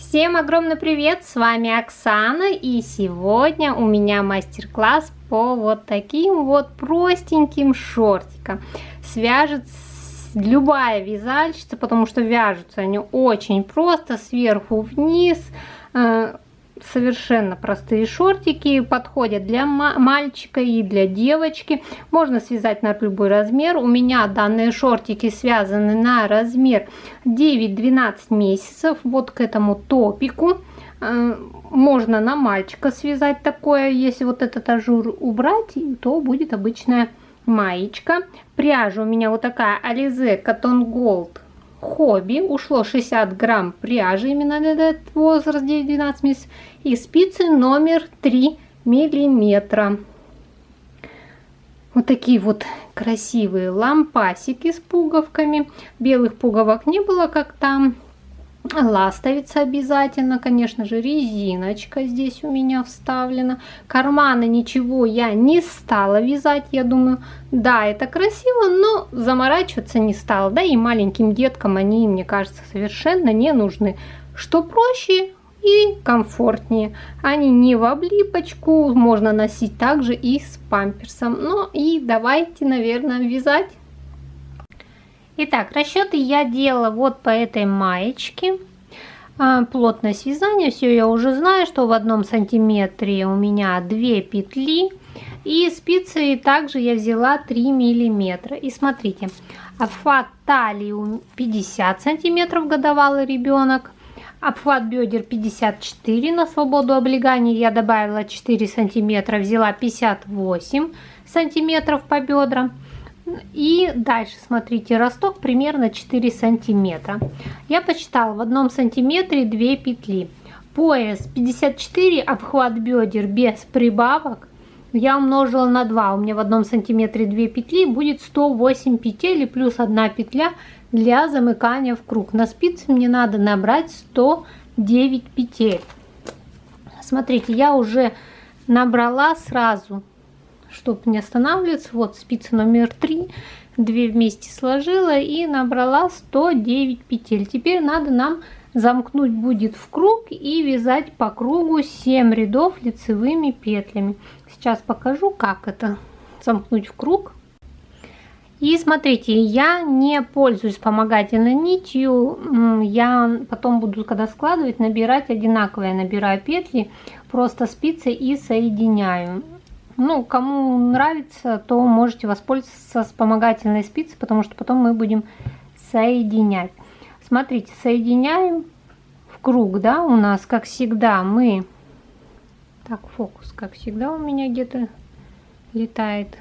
Всем огромный привет, с вами Оксана, и сегодня у меня мастер-класс по вот таким вот простеньким шортикам. Свяжет любая вязальщица, потому что вяжутся они очень просто, сверху вниз. Совершенно простые шортики, подходят для мальчика и для девочки. Можно связать на любой размер. У меня данные шортики связаны на размер 9-12 месяцев. Вот к этому топику. Можно на мальчика связать такое. Если вот этот ажур убрать, то будет обычная маечка. Пряжа у меня вот такая Alize Cotton Gold Hobby. Ушло 60 грамм пряжи именно на этот возраст 9-12 месяцев. И спицы номер 3 миллиметра. Вот такие вот красивые лампасики с пуговками. Белых пуговок не было, как там. Ластовица обязательно, конечно же, резиночка здесь у меня вставлена. Карманы ничего я не стала вязать, я думаю, да, это красиво, но заморачиваться не стала. Да и маленьким деткам они, мне кажется, совершенно не нужны. Что проще и комфортнее. Они не в облипочку, можно носить также и с памперсом. Ну и давайте, наверное, вязать. Итак, расчеты я делала вот по этой маечке. Плотность вязания, все я уже знаю, что в 1 сантиметре у меня 2 петли. И спицы также я взяла 3 миллиметра. И смотрите, обхват талии 50 сантиметров годовалый ребенок. Обхват бедер 54, на свободу облегания я добавила 4 сантиметра, взяла 58 сантиметров по бедрам. И дальше, смотрите, росток примерно 4 сантиметра. Я посчитала в 1 сантиметре 2 петли. Пояс 54, обхват бедер без прибавок я умножила на 2. У меня в 1 сантиметре 2 петли, будет 108 петель и плюс 1 петля для замыкания в круг. На спице мне надо набрать 109 петель. Смотрите, я уже набрала сразу, чтобы не останавливаться. Вот спица номер 3, 2 вместе сложила и набрала 109 петель. Теперь надо нам замкнуть будет в круг и вязать по кругу 7 рядов лицевыми петлями. Сейчас покажу, как это замкнуть в круг. И смотрите, я не пользуюсь вспомогательной нитью. Я потом буду, когда складывать, набирать одинаковые. Набираю петли просто спицей и соединяю. Ну, кому нравится, то можете воспользоваться вспомогательной спицей, потому что потом мы будем соединять. Смотрите, соединяем в круг, да, у нас, как всегда, мы... Так, фокус, как всегда, у меня где-то летает.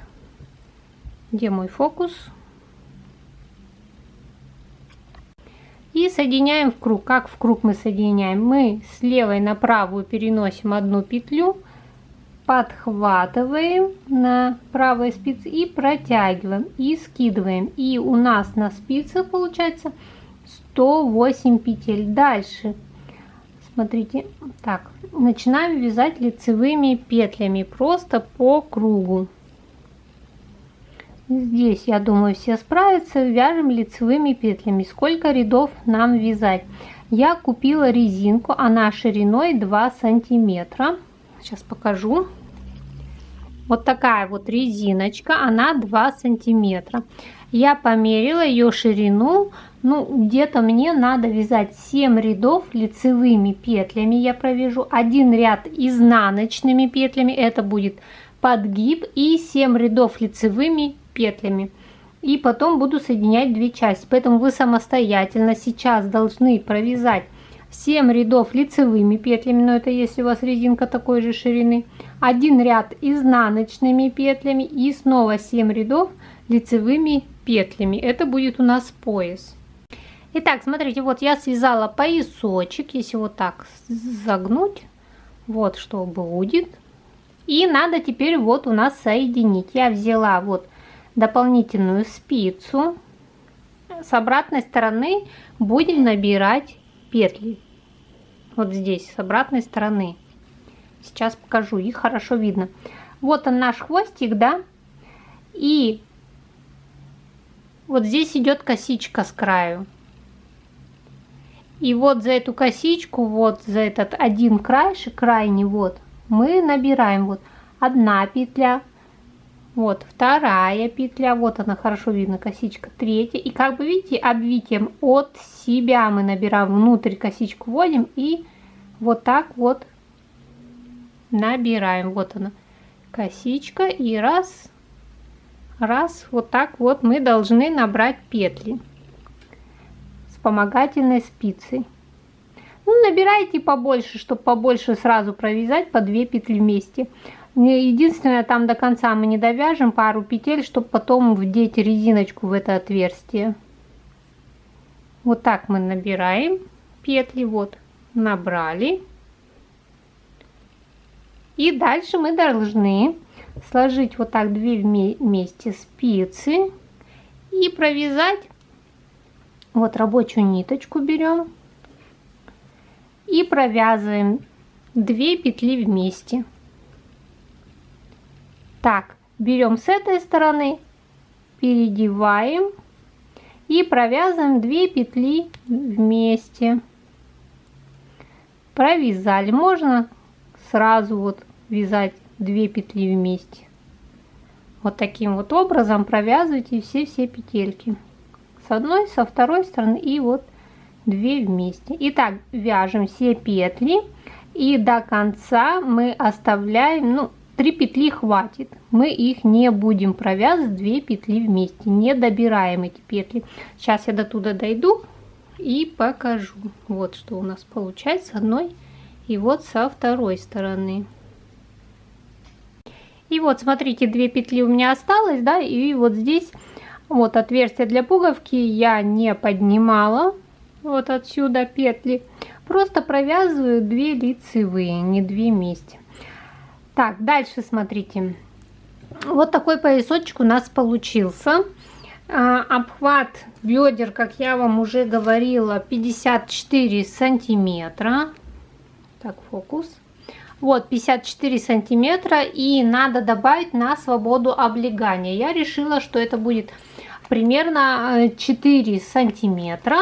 Где мой фокус? И соединяем в круг. Как в круг мы соединяем? Мы с левой на правую переносим 1 петлю, подхватываем на правой спице и протягиваем, и скидываем. И у нас на спицах получается 108 петель. Дальше, смотрите, так, начинаем вязать лицевыми петлями, просто по кругу. Здесь, я думаю, все справятся. Вяжем лицевыми петлями. Сколько рядов нам вязать? Я купила резинку, она шириной 2 сантиметра. Сейчас покажу. Вот такая вот резиночка, она 2 сантиметра. Я померила ее ширину. Ну, где-то мне надо вязать 7 рядов лицевыми петлями. Я провяжу 1 ряд изнаночными петлями. Это будет подгиб. И 7 рядов лицевыми петлями. И потом буду соединять 2 части. Поэтому вы самостоятельно сейчас должны провязать 7 рядов лицевыми петлями, но это если у вас резинка такой же ширины, 1 ряд изнаночными петлями и снова 7 рядов лицевыми петлями. Это будет у нас пояс. Итак, смотрите, вот я связала поясочек, если вот так загнуть, вот что будет. И надо теперь вот у нас соединить. Я взяла вот дополнительную спицу, с обратной стороны будем набирать петли. Вот здесь с обратной стороны. Сейчас покажу, их хорошо видно. Вот он наш хвостик, да? И вот здесь идет косичка с краю. И вот за эту косичку, вот за этот один краешек, крайний, вот, мы набираем вот 1 петля, вот 2 петля, вот она хорошо видно, косичка, 3. И как бы видите, обвитием от себя мы набираем, внутрь косичку вводим и вот так вот набираем. Вот она, косичка, и раз, вот так вот мы должны набрать петли вспомогательной спицей. Ну, набирайте побольше, чтобы побольше сразу провязать по 2 петли вместе. Единственное, там до конца мы не довяжем пару петель, чтобы потом вдеть резиночку в это отверстие. Вот так мы набираем петли, вот, набрали. И дальше мы должны сложить вот так 2 вместе спицы и провязать. Вот рабочую ниточку берем и провязываем 2 петли вместе. Так, берем с этой стороны, передеваем и провязываем 2 петли вместе. Провязали. Можно сразу вот вязать 2 петли вместе. Вот таким вот образом провязывайте все петельки. С одной, со второй стороны и вот 2 вместе. Итак, вяжем все петли и до конца мы оставляем, ну, 3 петли хватит. Мы их не будем провязывать 2 петли вместе. Не добираем эти петли. Сейчас я до туда дойду и покажу. Вот что у нас получается с одной и вот со второй стороны. И вот смотрите, 2 петли у меня осталось, да, и вот здесь вот отверстие для пуговки я не поднимала. Вот отсюда петли. Просто провязываю 2 лицевые, не 2 вместе. Так, дальше смотрите. Вот такой поясочек у нас получился. Обхват бедер, как я вам уже говорила, 54 сантиметра. Так, фокус. Вот 54 сантиметра, и надо добавить на свободу облегания. Я решила, что это будет примерно 4 сантиметра.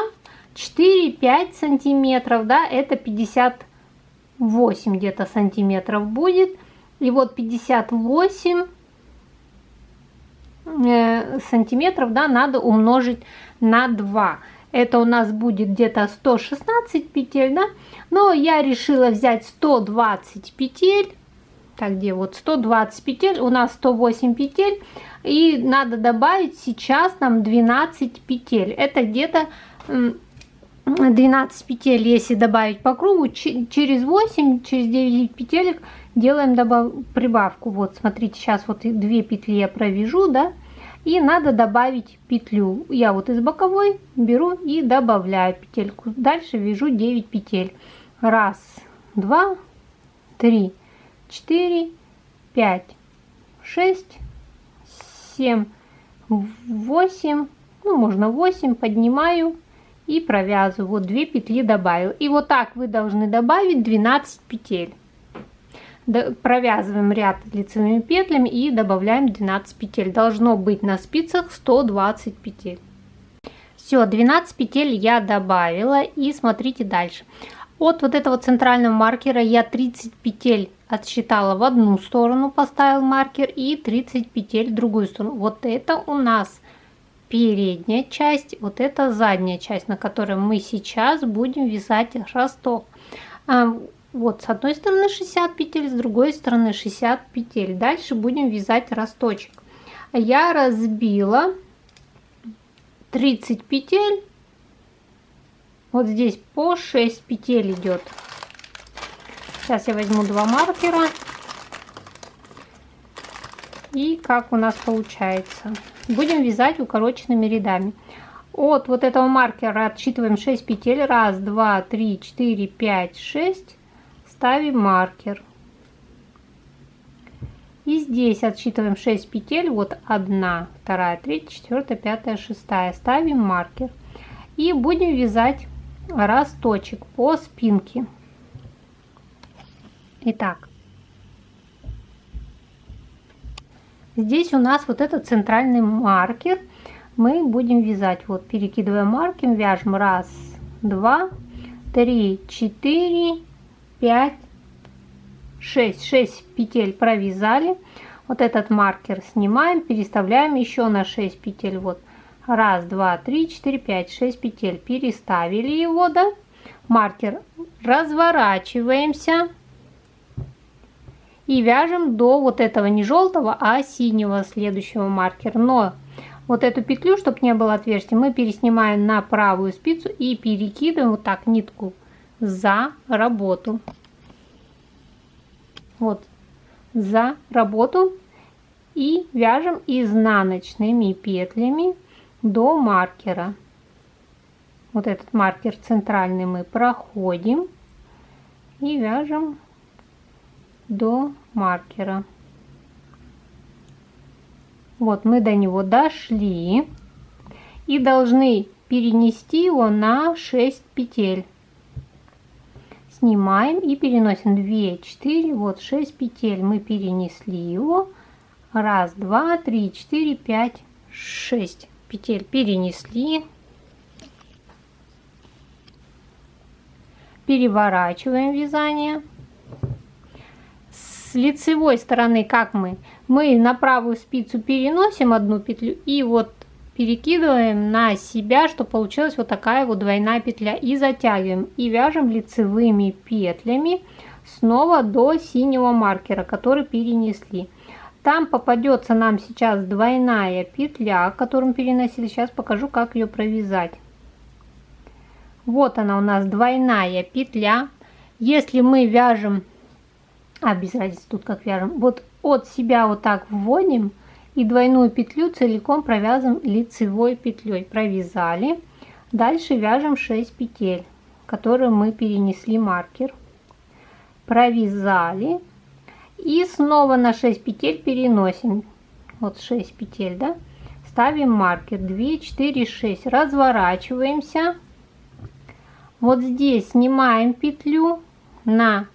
4-5 сантиметров, да, это 58 где-то сантиметров будет. И вот 58 сантиметров, да, надо умножить на 2. Это у нас будет где-то 116 петель, да. Но я решила взять 120 петель. Так, где вот 120 петель, у нас 108 петель. И надо добавить сейчас нам 12 петель. Это где-то 12 петель, если добавить по кругу. Через 8, через 9 петелек делаем прибавку. Вот, смотрите, сейчас вот 2 петли я провяжу, да. И надо добавить петлю. Я вот из боковой беру и добавляю петельку. Дальше вяжу 9 петель. 1, 2, 3, 4, 5, 6, 7, 8. Ну, можно 8. Поднимаю и провязываю. Вот 2 петли добавил. И вот так вы должны добавить 12 петель. Провязываем ряд лицевыми петлями и добавляем 12 петель. Должно быть на спицах 120 петель. Все, 12 петель я добавила. И смотрите дальше. От вот этого центрального маркера я 30 петель отсчитала в одну сторону, поставил маркер, и 30 петель в другую сторону. Вот это у нас передняя часть, вот это задняя часть, на которой мы сейчас будем вязать росток. Вот с одной стороны 60 петель, с другой стороны 60 петель. Дальше будем вязать росточек. Я разбила 30 петель. Вот здесь по 6 петель идет. Сейчас я возьму 2 маркера. И как у нас получается. Будем вязать укороченными рядами. От вот этого маркера отсчитываем 6 петель. 1, 2, 3, 4, 5, 6. Ставим маркер. И здесь отсчитываем 6 петель. Вот 1, 2, 3, 4, 5, 6. Ставим маркер. И будем вязать росточек по спинке. Итак. Здесь у нас вот этот центральный маркер. Мы будем вязать. Вот перекидываем маркер. Вяжем 1, 2. 3, 4, 5, 6. 6 петель провязали. Вот этот маркер снимаем, переставляем еще на 6 петель. Вот. Раз, два, три, 4, 5, 6 петель. Переставили его, да? Маркер разворачиваемся. И вяжем до вот этого не желтого, а синего следующего маркера. Но вот эту петлю, чтобы не было отверстия, мы переснимаем на правую спицу и перекидываем вот так нитку за работу. Вот, за работу. И вяжем изнаночными петлями до маркера. Вот этот маркер центральный мы проходим и вяжем до маркера. Вот мы до него дошли и должны перенести его на 6 петель. Снимаем и переносим 2, 4, вот 6 петель мы перенесли его. Раз, два, три, 4, 5, 6 петель перенесли. Переворачиваем вязание. С лицевой стороны как мы на правую спицу переносим одну петлю и вот перекидываем на себя, чтобы получилась вот такая вот двойная петля, и затягиваем и вяжем лицевыми петлями снова до синего маркера, который перенесли. Там попадется нам сейчас двойная петля, которую мы переносили. Сейчас покажу, как ее провязать. Вот она у нас двойная петля. Если мы вяжем, без разницы тут как вяжем, вот от себя вот так вводим и двойную петлю целиком провязываем лицевой петлей. Провязали. Дальше вяжем 6 петель, которые мы перенесли маркер. Провязали. И снова на 6 петель переносим. Вот 6 петель, да? Ставим маркер 2, 4, 6. Разворачиваемся. Вот здесь снимаем петлю на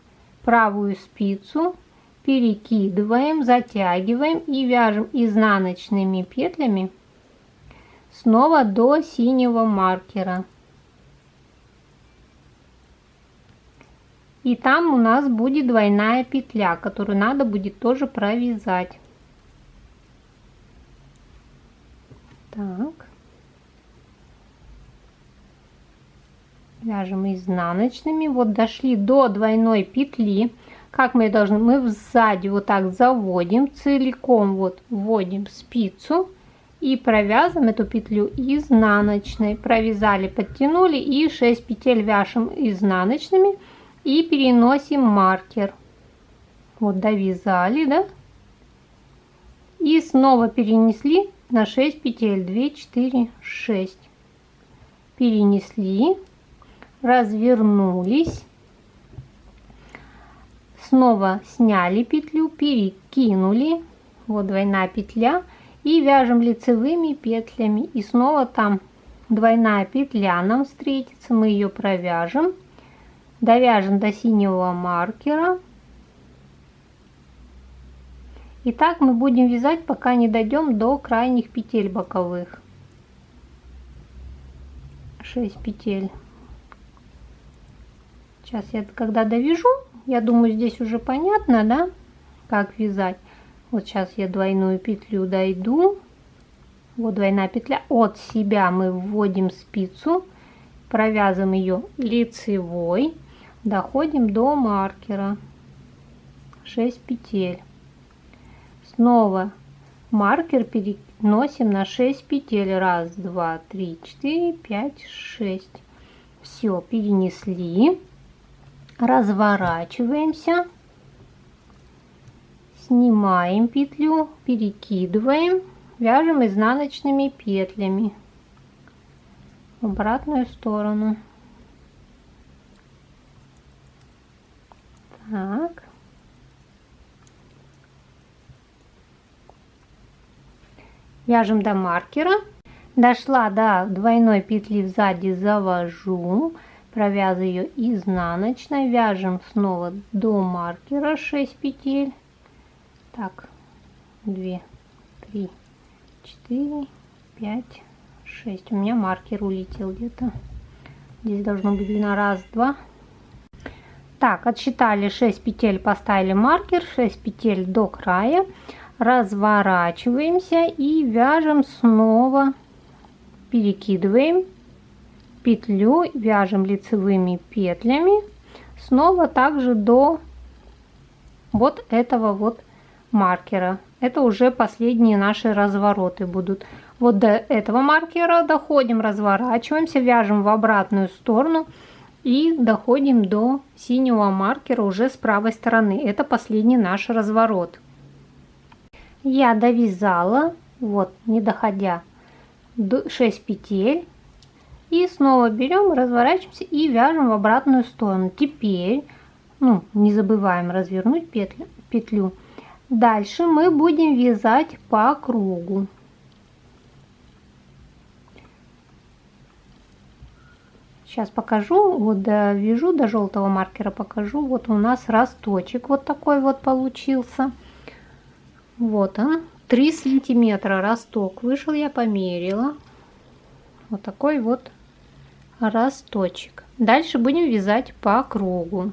правую спицу. Перекидываем, затягиваем и вяжем изнаночными петлями снова до синего маркера. И там у нас будет двойная петля, которую надо будет тоже провязать. Так. Вяжем изнаночными. Вот дошли до двойной петли. Как мы должны? Мы сзади вот так заводим целиком, вот вводим спицу и провязываем эту петлю изнаночной. Провязали, подтянули и 6 петель вяжем изнаночными. И переносим маркер. Вот довязали, да? И снова перенесли на 6 петель. 2, 4, 6. Перенесли. Развернулись. Снова сняли петлю. Перекинули. Вот двойная петля. И вяжем лицевыми петлями. И снова там двойная петля нам встретится. Мы ее провяжем. Довяжем до синего маркера. И так мы будем вязать, пока не дойдем до крайних петель боковых. 6 петель. Сейчас я когда довяжу, я думаю, здесь уже понятно, да, как вязать. Вот сейчас я двойную петлю дойду. Вот двойная петля. От себя мы вводим спицу, провязываем ее лицевой. Доходим до маркера. 6 петель. Снова маркер переносим на 6 петель. Раз, два, три, 4, 5, 6. Все, перенесли. Разворачиваемся. Снимаем петлю, перекидываем. Вяжем изнаночными петлями в обратную сторону. Так. Вяжем до маркера. Дошла до двойной петли сзади, завожу, провязываю ее изнаночной, вяжем снова до маркера 6 петель. Так, 2, 3, 4, 5, 6. У меня маркер улетел где-то. Здесь должно быть длина 1, 2. Так, отсчитали 6 петель, поставили маркер, 6 петель до края. Разворачиваемся и вяжем снова, перекидываем петлю, вяжем лицевыми петлями снова также до вот этого вот маркера. Это уже последние наши развороты будут. Вот до этого маркера доходим, разворачиваемся, вяжем в обратную сторону и доходим до синего маркера уже с правой стороны. Это последний наш разворот. Я довязала, вот, не доходя, 6 петель. И снова берем, разворачиваемся и вяжем в обратную сторону. Теперь, не забываем развернуть петлю. Дальше мы будем вязать по кругу. Сейчас покажу, вот довяжу до желтого маркера, покажу. Вот у нас росточек вот такой вот получился. Вот он, 3 сантиметра росток вышел, я померила. Вот такой вот росточек. Дальше будем вязать по кругу.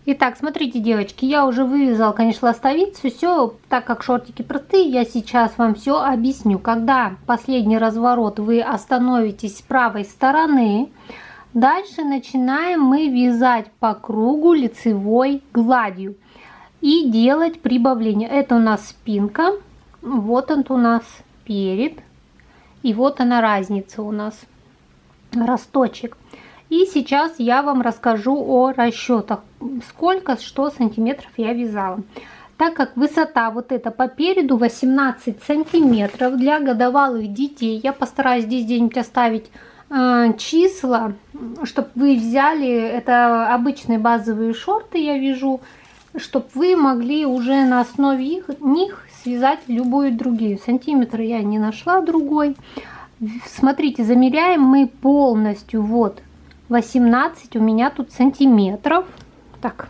Итак, смотрите, девочки, я уже вывязала, конечно, ластовицу. Все, так как шортики простые, я сейчас вам все объясню. Когда последний разворот вы остановитесь с правой стороны, дальше начинаем мы вязать по кругу лицевой гладью и делать прибавление. Это у нас спинка, вот он у нас перед, и вот она разница у нас, росточек. И сейчас я вам расскажу о расчетах, сколько, что сантиметров я вязала. Так как высота вот эта по переду 18 сантиметров для годовалых детей, я постараюсь здесь где-нибудь оставить числа, чтобы вы взяли, это обычные базовые шорты я вяжу, чтобы вы могли уже на основе них связать любую другую. Сантиметр я не нашла другой. Смотрите, замеряем мы полностью, вот 18 у меня тут сантиметров. Так,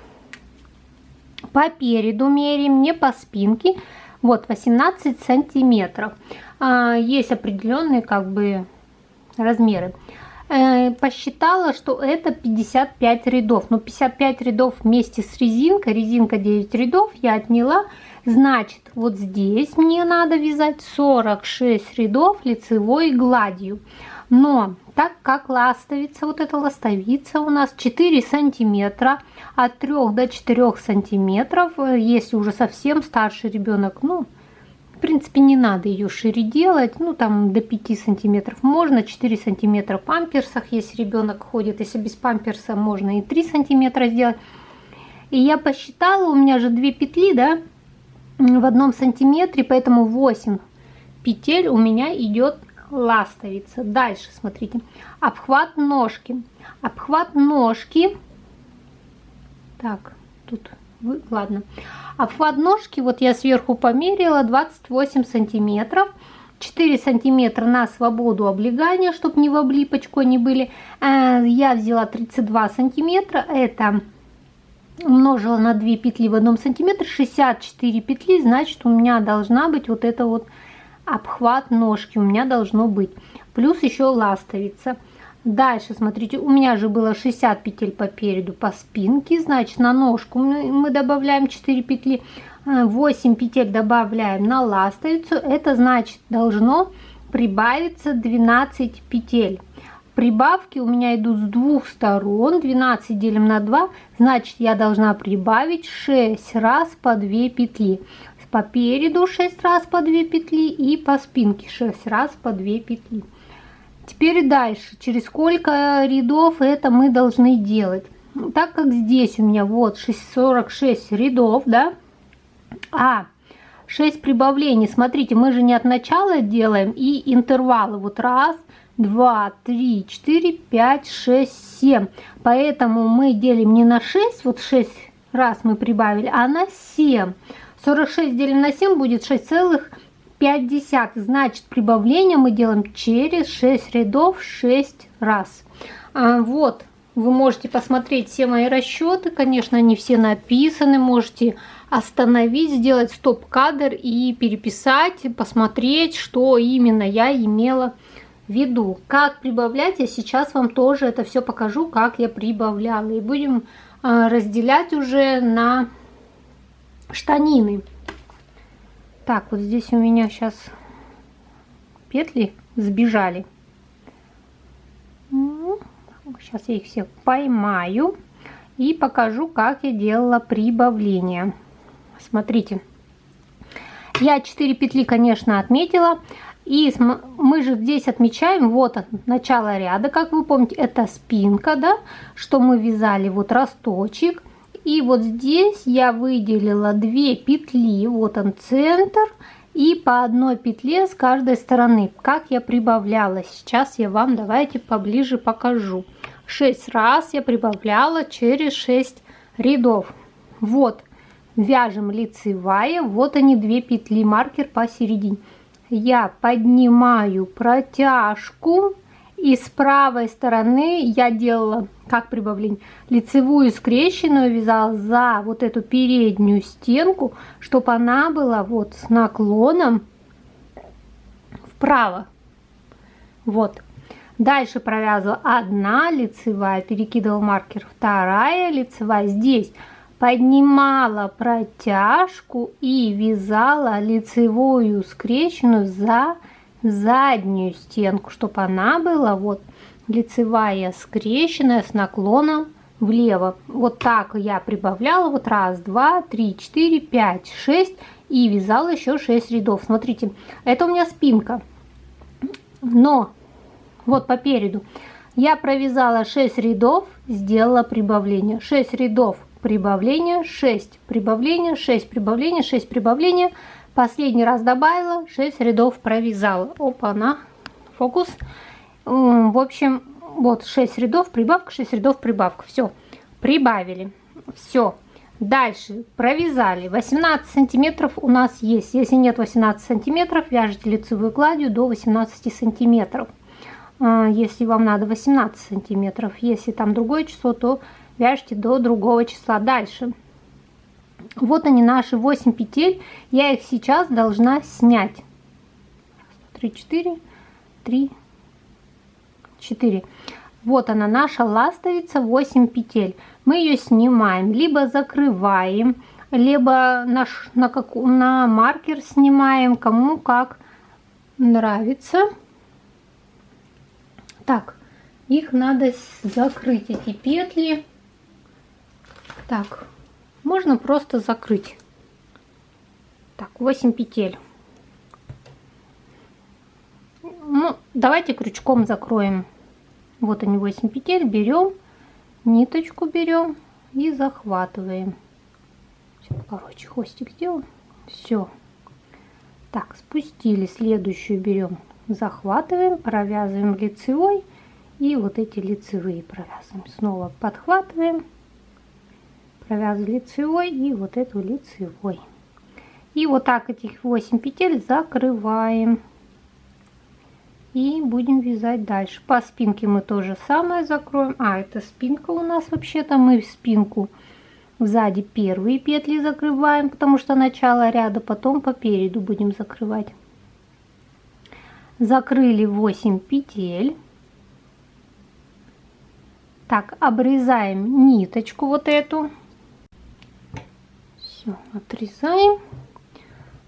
по переду меряем, не по спинке. Вот 18 сантиметров. Есть определенные как бы размеры. Посчитала, что это 55 рядов. Но 55 рядов вместе с резинкой, резинка 9 рядов я отняла. Значит, вот здесь мне надо вязать 46 рядов лицевой гладью. Но так как ластовица, вот эта ластовица у нас 4 сантиметра, от 3 до 4 сантиметров, если уже совсем старший ребенок, в принципе, не надо ее шире делать, там до 5 сантиметров можно, 4 сантиметра в памперсах, если ребенок ходит, если без памперса можно и 3 сантиметра сделать. И я посчитала, у меня же 2 петли, да, в 1 сантиметре, поэтому 8 петель у меня идет ластовица. Дальше смотрите, обхват ножки. Обхват ножки, так, тут, ладно, обхват ножки, вот я сверху померила 28 сантиметров, 4 сантиметра на свободу облегания, чтобы не в облипочку не были. Я взяла 32 сантиметра, это умножила на 2 петли в 1 сантиметр, 64 петли, значит у меня должна быть вот это вот обхват ножки, у меня должно быть. Плюс еще ластовица. Дальше, смотрите, у меня же было 60 петель по переду, по спинке, значит на ножку мы добавляем 4 петли, 8 петель добавляем на ластовицу, это значит должно прибавиться 12 петель. Прибавки у меня идут с двух сторон, 12 делим на 2, значит я должна прибавить 6 раз по 2 петли. По переду 6 раз по 2 петли и по спинке 6 раз по 2 петли. Теперь дальше, через сколько рядов это мы должны делать. Так как здесь у меня вот 46 рядов, да, 6 прибавлений, смотрите, мы же не от начала делаем, и интервалы вот 1, 2, 3, 4, 5, 6, 7. Поэтому мы делим не на 6, вот 6 раз мы прибавили, а на 7. 46 делим на 7 будет 6,5. Значит, прибавление мы делаем через 6 рядов 6 раз. Вот, вы можете посмотреть все мои расчеты. Конечно, они все написаны. Можете остановить, сделать стоп-кадр и переписать, посмотреть, что именно я имела виду. Как прибавлять, я сейчас вам тоже это все покажу, как я прибавляла. И будем разделять уже на штанины. Так, вот здесь у меня сейчас петли сбежали. Сейчас я их всех поймаю и покажу, как я делала прибавление. Смотрите, я 4 петли, конечно, отметила. И мы же здесь отмечаем, вот начало ряда, как вы помните, это спинка, да, что мы вязали, вот росточек. И вот здесь я выделила 2 петли, вот он центр, и по одной петле с каждой стороны. Как я прибавляла, сейчас я вам давайте поближе покажу. 6 раз я прибавляла через 6 рядов. Вот, вяжем лицевая, вот они 2 петли, маркер посередине. Я поднимаю протяжку, и с правой стороны я делала, как прибавление, лицевую скрещенную вязала за вот эту переднюю стенку, чтобы она была вот с наклоном вправо. Вот. Дальше провязывала 1 лицевая, перекидывала маркер, 2 лицевая. Здесь поднимала протяжку и вязала лицевую скрещенную за заднюю стенку, чтобы она была вот лицевая скрещенная с наклоном влево. Вот так я прибавляла, вот 1, 2, 3, 4, 5, 6 и вязала еще 6 рядов. Смотрите, это у меня спинка, но вот по переду я провязала 6 рядов, сделала прибавление, 6 рядов прибавление, 6 прибавления, 6 прибавления, 6 прибавления, последний раз добавила, 6 рядов провязала. Опа-на, фокус. В общем, вот 6 рядов прибавка, 6 рядов прибавка. Все, прибавили. Все. Дальше провязали. 18 сантиметров у нас есть. Если нет 18 сантиметров, вяжите лицевой гладью до 18 сантиметров. Если вам надо 18 сантиметров. Если там другое число, то вяжите до другого числа. Дальше. Вот они, наши 8 петель. Я их сейчас должна снять. 3, 4, 3, 4. Вот она, наша ластовица, 8 петель. Мы ее снимаем, либо закрываем, либо на маркер снимаем, кому как нравится. Так, их надо закрыть, эти петли. Так, можно просто закрыть. Так, 8 петель. Ну, давайте крючком закроем. Вот они, 8 петель. Берем, ниточку берем и захватываем. Сейчас, короче, хвостик сделаем. Все. Так, спустили. Следующую берем, захватываем, провязываем лицевой. И вот эти лицевые провязываем. Снова подхватываем, провязываем лицевой и вот эту лицевой. И вот так этих 8 петель закрываем. И будем вязать дальше. По спинке мы то же самое закроем. Это спинка у нас вообще-то. Мы в спинку сзади первые петли закрываем, потому что начало ряда. Потом по переду будем закрывать. Закрыли 8 петель. Так, обрезаем ниточку вот эту. Все, отрезаем.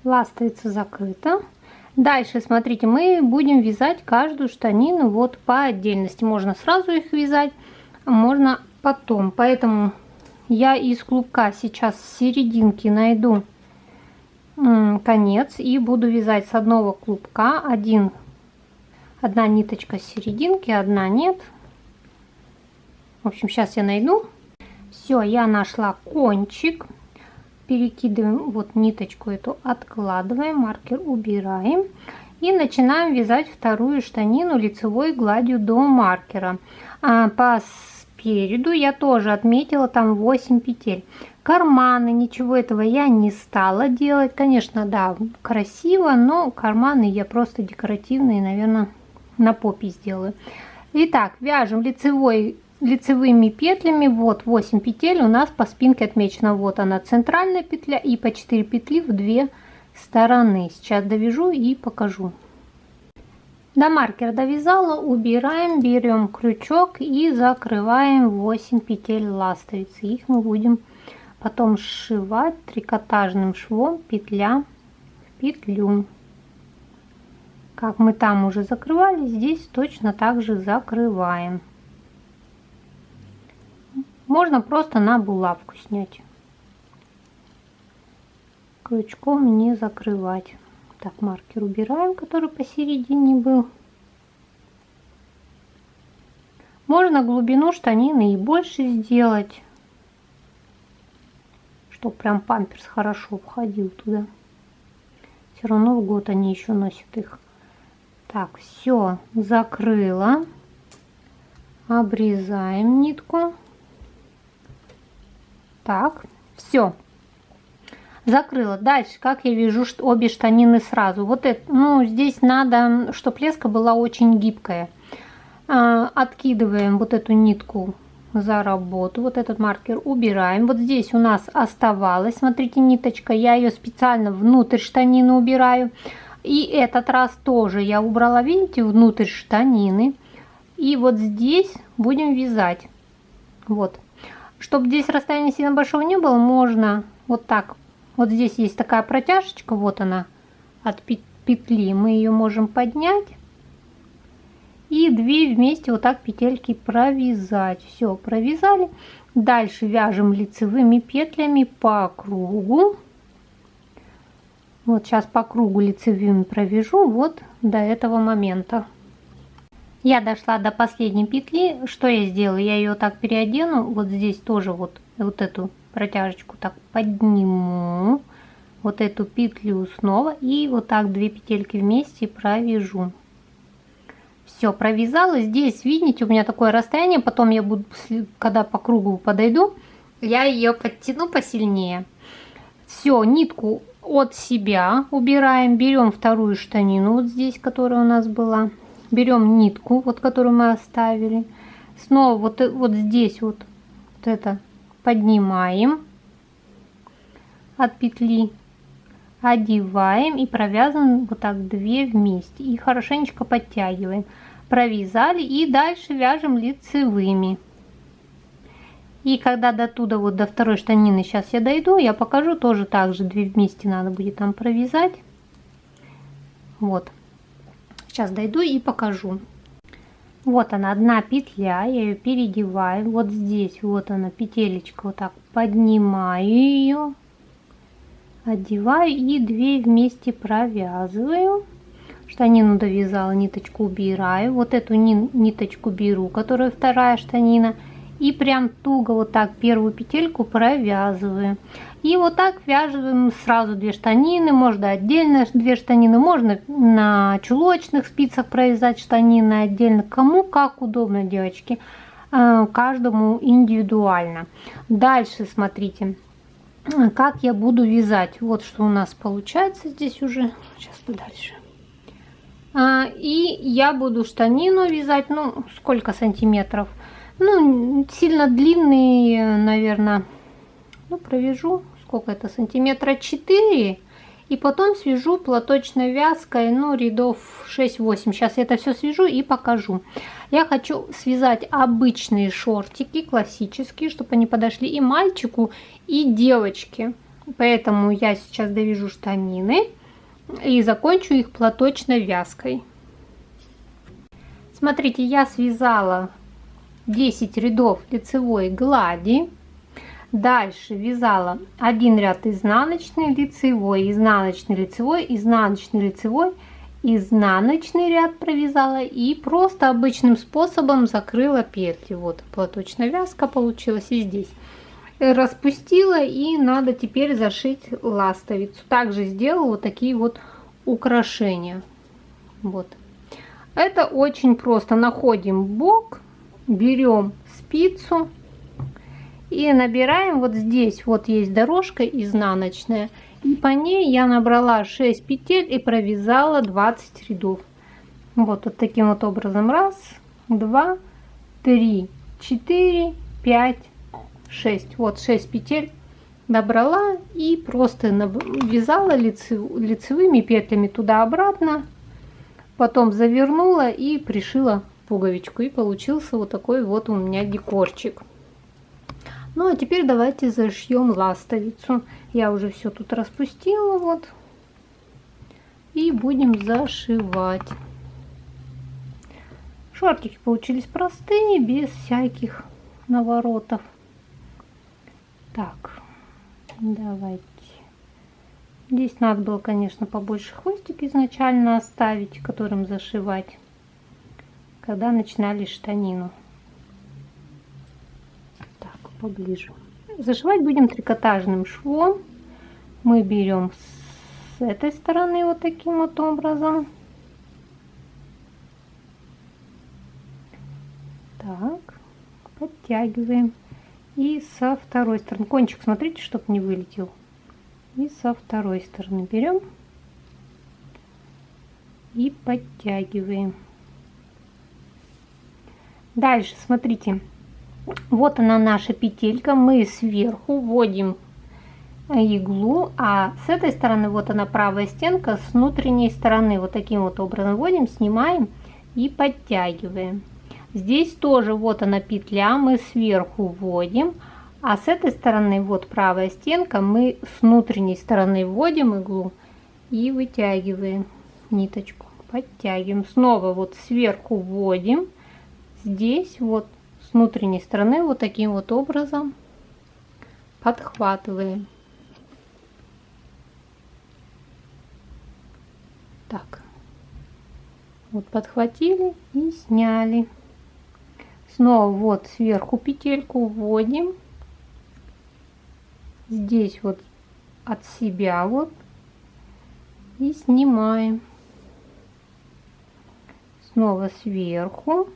Ластовица закрыта. Дальше, смотрите, мы будем вязать каждую штанину вот по отдельности. Можно сразу их вязать, можно потом. Поэтому я из клубка сейчас с серединки найду конец и буду вязать с одного клубка. Одна ниточка с серединки, одна нет. В общем, сейчас я найду. Все, я нашла кончик. Перекидываем вот ниточку эту, откладываем, маркер убираем и начинаем вязать вторую штанину лицевой гладью до маркера. По спереду я тоже отметила там 8 петель. Карманы, ничего этого я не стала делать. Конечно, да, красиво, но карманы я просто декоративные, наверное, на попе сделаю. Итак, вяжем лицевыми петлями. Вот 8 петель у нас по спинке отмечено. Вот она, центральная петля, и по 4 петли в 2 стороны. Сейчас довяжу и покажу. До маркера довязала, убираем, берем крючок и закрываем 8 петель ластовицы. Их мы будем потом сшивать трикотажным швом петля в петлю. Как мы там уже закрывали, здесь точно так же закрываем. Можно просто на булавку снять. Крючком не закрывать. Так, маркер убираем, который посередине был. Можно глубину штанины и больше сделать, чтобы прям памперс хорошо входил туда. Все равно в год они еще носят их. Так, все, закрыла. Обрезаем нитку. Так, все. Закрыла. Дальше, как я вяжу обе штанины сразу. Вот это, ну, здесь надо, чтобы леска была очень гибкая. Откидываем вот эту нитку за работу. Вот этот маркер убираем. Вот здесь у нас оставалась, смотрите, ниточка. Я ее специально внутрь штанины убираю. И этот раз тоже я убрала, видите, внутрь штанины. И вот здесь будем вязать. Вот. Чтобы здесь расстояния сильно большого не было, можно вот так. Вот здесь есть такая протяжечка, вот она от петли. Мы ее можем поднять и 2 вместе вот так петельки провязать. Все, провязали. Дальше вяжем лицевыми петлями по кругу. Вот сейчас по кругу лицевыми провяжу вот до этого момента. Я дошла до последней петли. Что я сделаю? Я ее так переодену. Вот здесь тоже вот эту протяжечку так подниму. Вот эту петлю снова. И вот так 2 петельки вместе провяжу. Все, провязала. Здесь, видите, у меня такое расстояние. Потом я буду, когда по кругу подойду, я ее подтяну посильнее. Все, нитку от себя убираем. Берем вторую штанину вот здесь, которая у нас была. Берем нитку, вот которую мы оставили. Снова вот здесь вот это поднимаем от петли, одеваем и провязываем вот так 2 вместе. И хорошенечко подтягиваем. Провязали и дальше вяжем лицевыми. И когда до туда, вот до второй штанины сейчас я дойду, я покажу тоже так же 2 вместе надо будет там провязать. Вот. Сейчас дойду и покажу. Вот она, одна петля, я ее переодеваю. Вот здесь вот она, петелечка, вот так поднимаю ее, одеваю и 2 вместе провязываю. Штанину довязала, ниточку убираю. Вот эту ниточку беру, которая вторая штанина, и прям туго вот так первую петельку провязываю. И вот так вяжем сразу 2 штанины, можно отдельно 2 штанины, можно на чулочных спицах провязать штанины отдельно, кому как удобно, девочки, каждому индивидуально. Дальше смотрите, как я буду вязать. Вот что у нас получается здесь уже. Сейчас подальше. И я буду штанину вязать, ну, сколько сантиметров? Ну, сильно длинный, наверное, ну, провяжу, сколько это, сантиметра 4, и потом свяжу платочной вязкой, ну, рядов 6-8. Сейчас я это все свяжу и покажу. Я хочу связать обычные шортики, классические, чтобы они подошли и мальчику, и девочке. Поэтому я сейчас довяжу штанины и закончу их платочной вязкой. Смотрите, я связала 10 рядов лицевой глади. Дальше вязала 1 ряд изнаночный, лицевой, изнаночный, лицевой, изнаночный, лицевой, изнаночный ряд провязала и просто обычным способом закрыла петли. Вот платочная вязка получилась и здесь. Распустила, и надо теперь зашить ластовицу. Также сделала вот такие вот украшения. Вот. Это очень просто. Находим бок, берем спицу и набираем вот здесь. Вот есть дорожка изнаночная. И по ней я набрала 6 петель и провязала 20 рядов. Вот таким вот образом. 1, 2, 3, 4, 5, 6. Вот 6 петель набрала и просто вязала лицевыми петлями туда-обратно Потом завернула и пришила пуговичку. И получился вот такой вот у меня декорчик. Ну а теперь давайте зашьем ластовицу. Я уже все тут распустила вот. И будем зашивать. Шортики получились простые, без всяких наворотов. Так, давайте. Здесь надо было, конечно, побольше хвостик изначально оставить, которым зашивать, когда начинали штанину. Так, поближе. Зашивать будем трикотажным швом. Мы берем с этой стороны вот таким вот образом. Так, подтягиваем. И со второй стороны. Кончик, смотрите, чтобы не вылетел. И со второй стороны берем и подтягиваем. Дальше, смотрите, вот она наша петелька. Мы сверху вводим иглу, а с этой стороны вот она правая стенка, с внутренней стороны вот таким вот образом вводим, снимаем и подтягиваем. Здесь тоже вот она петля, мы сверху вводим, а с этой стороны вот правая стенка, мы с внутренней стороны вводим иглу и вытягиваем ниточку, подтягиваем. Снова вот сверху вводим, здесь вот с внутренней стороны вот таким вот образом подхватываем. Так, вот подхватили и сняли. Снова вот сверху петельку вводим, здесь вот от себя вот и снимаем. Снова сверху,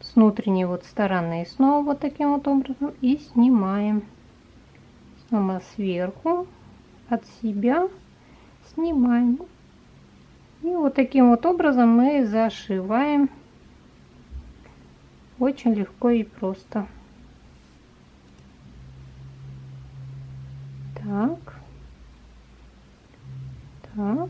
с внутренней вот стороны снова вот таким вот образом и снимаем. Снова сверху, от себя снимаем. И вот таким вот образом мы зашиваем. Очень легко и просто. Так. Так.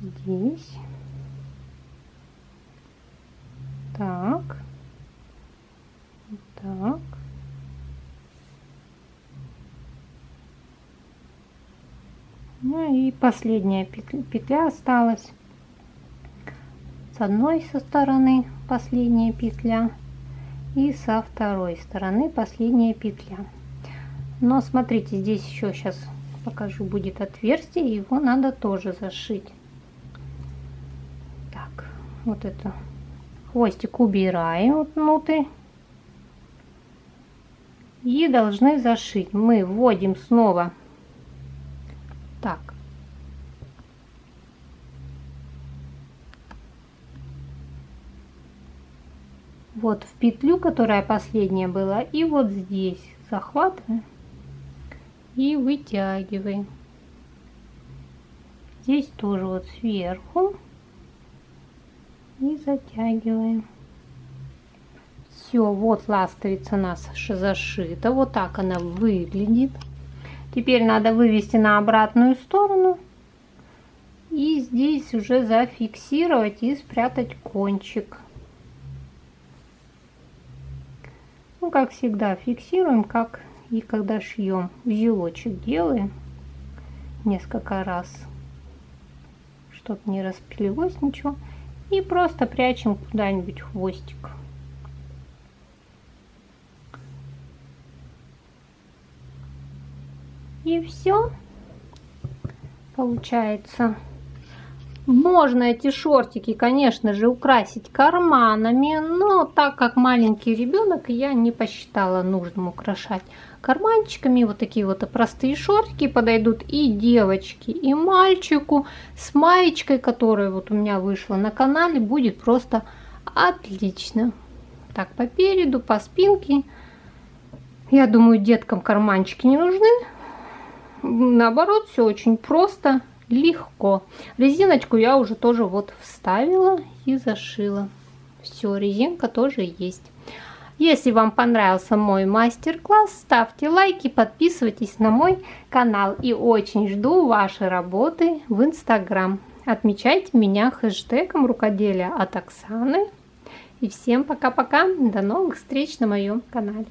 Здесь. Так. Так. Ну и последняя петля осталась. С одной со стороны последняя петля и со второй стороны последняя петля. Но смотрите, здесь еще сейчас покажу, будет отверстие, его надо тоже зашить. Так, вот это хвостик убираем вот внутрь и должны зашить. Мы вводим снова. Так. Вот в петлю, которая последняя была, и вот здесь захватываем и вытягиваем. Здесь тоже вот сверху и затягиваем. Все, вот ластовица у нас зашита, вот так она выглядит. Теперь надо вывести на обратную сторону и здесь уже зафиксировать и спрятать кончик. Ну, как всегда, фиксируем, как и когда шьем. Узелочек делаем несколько раз, чтобы не распилилось ничего. И просто прячем куда-нибудь хвостик. И все получается. Можно эти шортики, конечно же, украсить карманами, но так как маленький ребенок, я не посчитала нужным украшать карманчиками. Вот такие вот простые шортики подойдут и девочке, и мальчику. С маечкой, которая вот у меня вышла на канале, будет просто отлично. Так, по переду, по спинке. Я думаю, деткам карманчики не нужны. Наоборот, все очень просто, легко. Резиночку я уже тоже вот вставила и зашила. Все, резинка тоже есть. Если вам понравился мой мастер-класс, ставьте лайки, подписывайтесь на мой канал. И очень жду вашей работы в Инстаграм. Отмечайте меня хэштегом рукоделия от Оксаны. И всем пока-пока. До новых встреч на моем канале.